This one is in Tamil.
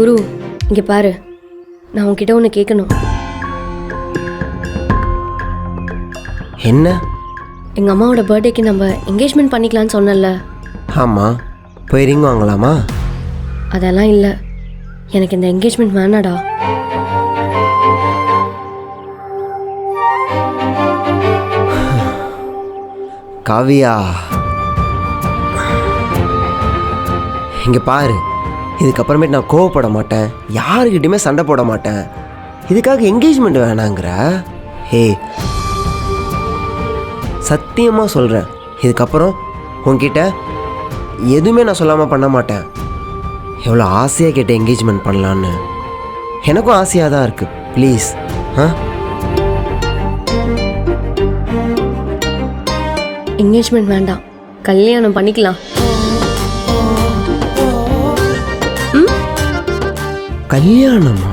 குரு, இங்கே பாரு, நான் உன்கிட்ட ஒன்று கேட்கணும். என்ன? எங்கள் அம்மாவோட பர்த்டேக்கு நம்ம என்கேஜ்மெண்ட் பண்ணிக்கலான்னு சொன்னல. ஆமாம், போய் ரிங் வாங்கலாமா? அதெல்லாம் இல்லை, எனக்கு இந்த என்கேஜ்மெண்ட் வேணாடா. காவியா, இங்கே பாரு, இதுக்கப்புறமேட்டு நான் கோவப்பட மாட்டேன், யாருக்கிட்டையுமே சண்டை போட மாட்டேன். இதுக்காக என்கேஜ்மெண்ட் வேணாங்கிற? ஹே, சத்தியமாக சொல்கிறேன், இதுக்கப்புறம் உன்கிட்ட எதுவுமே நான் சொல்லாமல் பண்ண மாட்டேன். எவ்வளோ ஆசையாக கேட்ட என்கேஜ்மெண்ட் பண்ணலான்னு. எனக்கும் ஆசையாக தான் இருக்குது. ப்ளீஸ். என்கேஜ்மெண்ட் வேண்டாம், கல்யாணம் பண்ணிக்கலாம். கல்யாணமா?